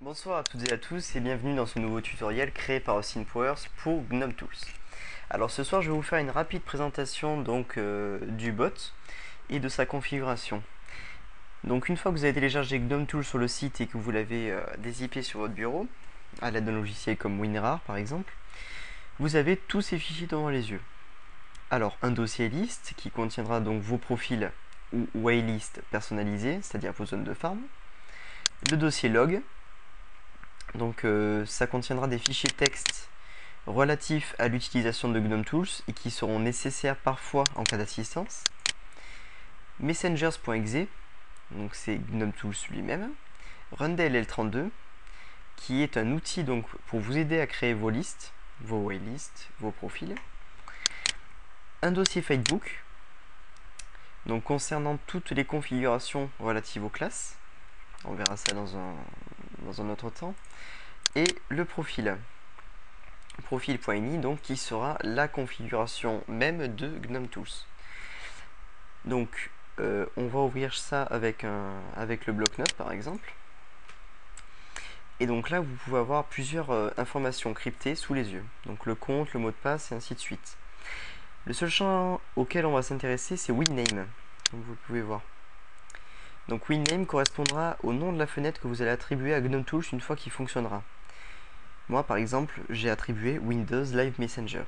Bonsoir à toutes et à tous et bienvenue dans ce nouveau tutoriel créé par OSINTPowers pour GNOME Tools. Alors ce soir je vais vous faire une rapide présentation du bot et de sa configuration. Donc une fois que vous avez téléchargé GNOME Tools sur le site et que vous l'avez dézippé sur votre bureau, à l'aide d'un logiciel comme WinRAR par exemple, vous avez tous ces fichiers devant les yeux. Alors un dossier list qui contiendra donc vos profils ou waylist personnalisés, c'est-à-dire vos zones de farm, le dossier log. Donc ça contiendra des fichiers texte relatifs à l'utilisation de GNOME Tools et qui seront nécessaires parfois en cas d'assistance. Messengers.exe, donc c'est GNOME Tools lui-même. Rundll32, qui est un outil donc pour vous aider à créer vos listes, vos waylists, vos profils. Un dossier Fadebook, donc concernant toutes les configurations relatives aux classes. On verra ça dans un autre temps. Et le profil.ini, donc qui sera la configuration même de GNOME Tools. Donc on va ouvrir ça avec le bloc-notes par exemple. Et donc là vous pouvez avoir plusieurs informations cryptées sous les yeux. Donc le compte, le mot de passe et ainsi de suite. Le seul champ auquel on va s'intéresser c'est WinName, comme vous pouvez voir. Donc WinName correspondra au nom de la fenêtre que vous allez attribuer à GNOME Tools une fois qu'il fonctionnera. Moi par exemple j'ai attribué Windows Live Messenger.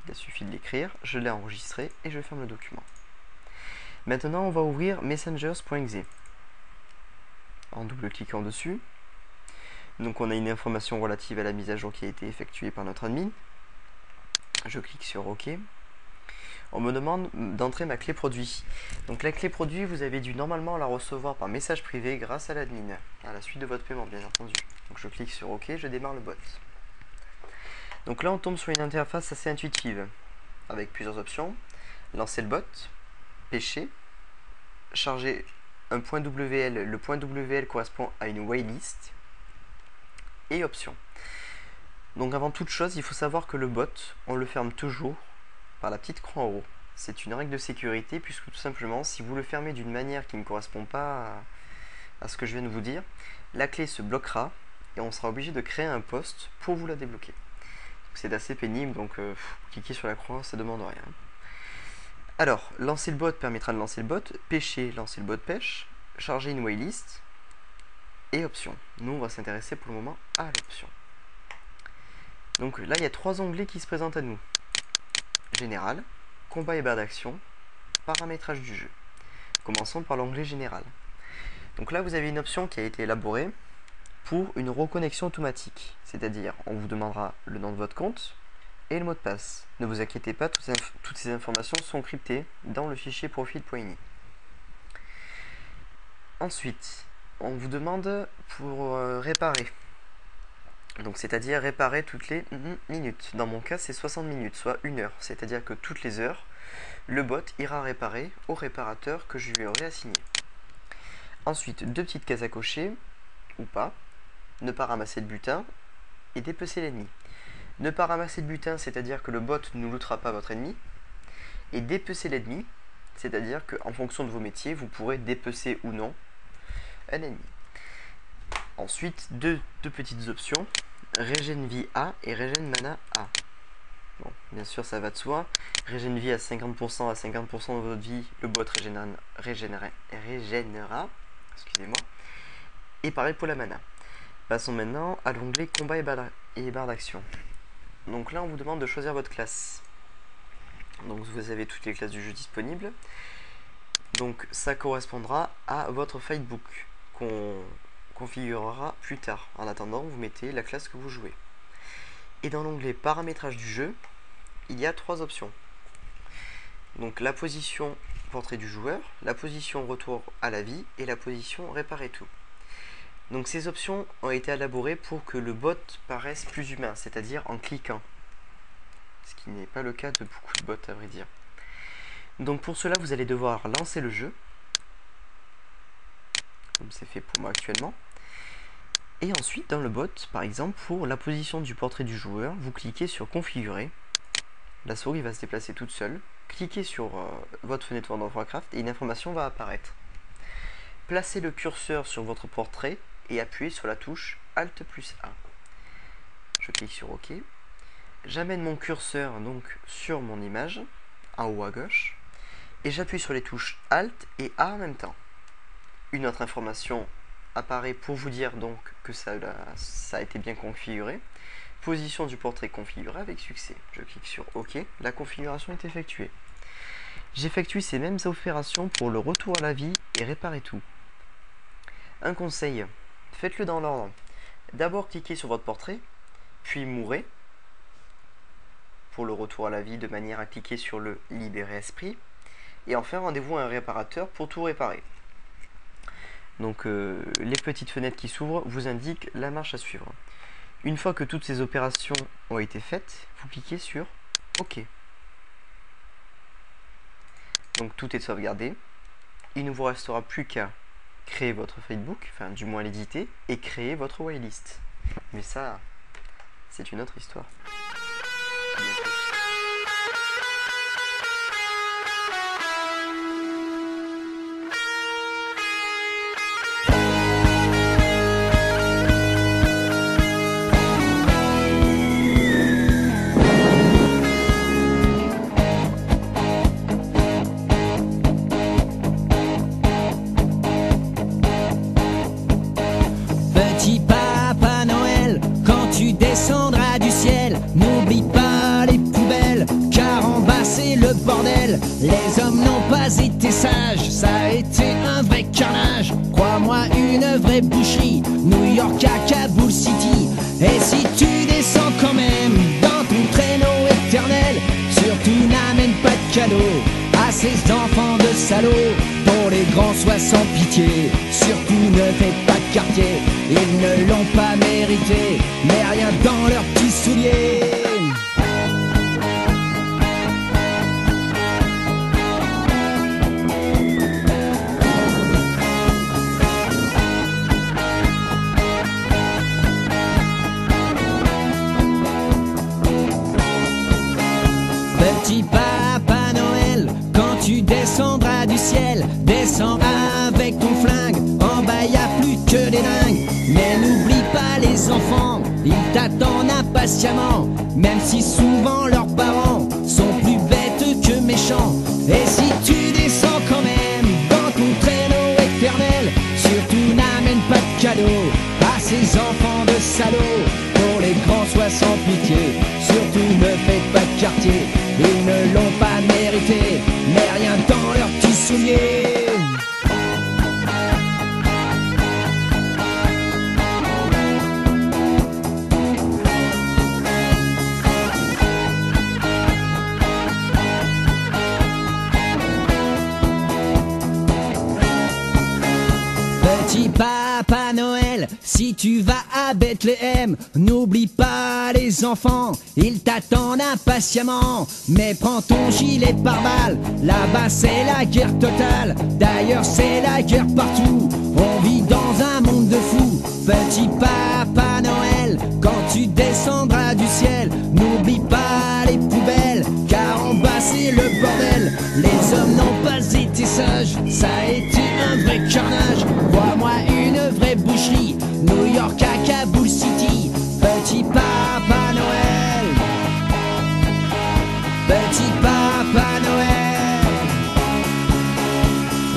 Il suffit de l'écrire, je l'ai enregistré et je ferme le document. Maintenant on va ouvrir messengers.exe en double-cliquant dessus. Donc on a une information relative à la mise à jour qui a été effectuée par notre admin. Je clique sur OK. On me demande d'entrer ma clé produit. Donc la clé produit, vous avez dû normalement la recevoir par message privé grâce à l'admin, à la suite de votre paiement bien entendu. Donc je clique sur OK, je démarre le bot. Donc là on tombe sur une interface assez intuitive, avec plusieurs options. Lancer le bot, pêcher, charger un point WL, le point WL correspond à une waylist, et options. Donc avant toute chose, il faut savoir que le bot, on le ferme toujours par la petite croix en haut. C'est une règle de sécurité puisque tout simplement, si vous le fermez d'une manière qui ne correspond pas à ce que je viens de vous dire, la clé se bloquera et on sera obligé de créer un poste pour vous la débloquer. C'est assez pénible, donc cliquer sur la croix, ça demande rien. Alors, lancer le bot permettra de lancer le bot, pêcher, lancer le bot pêche, charger une waylist et options. Nous, on va s'intéresser pour le moment à l'option. Donc là, il y a trois onglets qui se présentent à nous. Général, combat et barre d'action, paramétrage du jeu. Commençons par l'onglet général. Donc là, vous avez une option qui a été élaborée pour une reconnexion automatique. C'est-à-dire, on vous demandera le nom de votre compte et le mot de passe. Ne vous inquiétez pas, toutes ces informations sont cryptées dans le fichier profil.ini. Ensuite, on vous demande pour réparer. Donc c'est-à-dire réparer toutes les minutes. Dans mon cas, c'est 60 minutes, soit 1 heure. C'est-à-dire que toutes les heures, le bot ira réparer au réparateur que je lui aurai assigné. Ensuite, deux petites cases à cocher, ou pas. Ne pas ramasser de butin et dépecer l'ennemi. Ne pas ramasser de butin, c'est-à-dire que le bot ne lootera pas votre ennemi. Et dépecer l'ennemi, c'est-à-dire qu'en fonction de vos métiers, vous pourrez dépecer ou non un ennemi. Ensuite, deux petites options, Regen vie A et Regen mana A. Bon, bien sûr, ça va de soi. Regen vie à 50% à 50% de votre vie, le bot régénérera. Excusez-moi. Et pareil pour la mana. Passons maintenant à l'onglet combat et barre d'action. Donc là, on vous demande de choisir votre classe. Donc vous avez toutes les classes du jeu disponibles. Donc ça correspondra à votre Fadebook qu'on configurera plus tard. En attendant, vous mettez la classe que vous jouez. Et dans l'onglet paramétrage du jeu, il y a trois options. Donc la position portrait du joueur, la position retour à la vie et la position réparer tout. Donc ces options ont été élaborées pour que le bot paraisse plus humain, c'est-à-dire en cliquant. Ce qui n'est pas le cas de beaucoup de bots à vrai dire. Donc pour cela, vous allez devoir lancer le jeu, comme c'est fait pour moi actuellement. Et ensuite, dans le bot, par exemple, pour la position du portrait du joueur, vous cliquez sur configurer. La souris va se déplacer toute seule. Cliquez sur votre fenêtre World of Warcraft et une information va apparaître. placez le curseur sur votre portrait et appuyez sur la touche Alt plus A. Je clique sur OK. J'amène mon curseur donc sur mon image, en haut à gauche, et j'appuie sur les touches Alt et A en même temps. Une autre information apparaît pour vous dire donc que ça a été bien configuré. Position du portrait configuré avec succès. Je clique sur OK, la configuration est effectuée. J'effectue ces mêmes opérations pour le retour à la vie et réparer tout. Un conseil, faites-le dans l'ordre. D'abord cliquez sur votre portrait, puis mourrez pour le retour à la vie de manière à cliquer sur le libérer esprit, et enfin rendez-vous à un réparateur pour tout réparer. Donc les petites fenêtres qui s'ouvrent vous indiquent la marche à suivre. Une fois que toutes ces opérations ont été faites, vous cliquez sur OK. Donc tout est sauvegardé. Il ne vous restera plus qu'à créer votre Facebook, enfin du moins l'éditer, et créer votre whitelist. Mais ça, c'est une autre histoire. Petit Papa Noël, quand tu descendras du ciel, n'oublie pas les poubelles, car en bas c'est le bordel. Les hommes n'ont pas été sages, ça a été un vrai carnage. Crois-moi, une vraie boucherie, New York à Kaboul City. Et si tu descends quand même dans ton traîneau éternel, surtout n'amène pas de cadeaux à ces enfants de salauds. Pour les grands, sois sans pitié, surtout ne fais pas de quartier. Ils ne l'ont pas mérité, mais rien dans leurs petits souliers. Petit Papa Noël, quand tu descendras du ciel, descends avec ton flingue. En bas y a plus que des dingues. Mais n'oublie pas les enfants, ils t'attendent impatiemment, même si souvent leurs parents sont plus bêtes que méchants. Et si tu descends quand même dans ton traîneau éternel, surtout n'amène pas de cadeaux à ces enfants de salauds. Pour les grands, sois sans pitié, surtout ne faites pas de quartier. Ils ne l'ont pas mérité, mais rien dans leurs petits souliers. Petit Papa Noël, si tu vas à Bethléem, n'oublie pas les enfants, ils t'attendent impatiemment. Mais prends ton gilet pare-balles, là-bas c'est la guerre totale. D'ailleurs c'est la guerre partout, on vit dans un monde de fous. Petit Papa Noël, quand tu descendras du ciel, n'oublie pas les poubelles, car en bas c'est le bordel. Les hommes n'ont pas été sages, ça a été un vrai carnage. Crois-moi, une vraie boucherie, New York à Kaboul City. Petit Papa Noël, petit Papa Noël,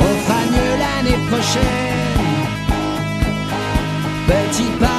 on fera mieux l'année prochaine. Petit Papa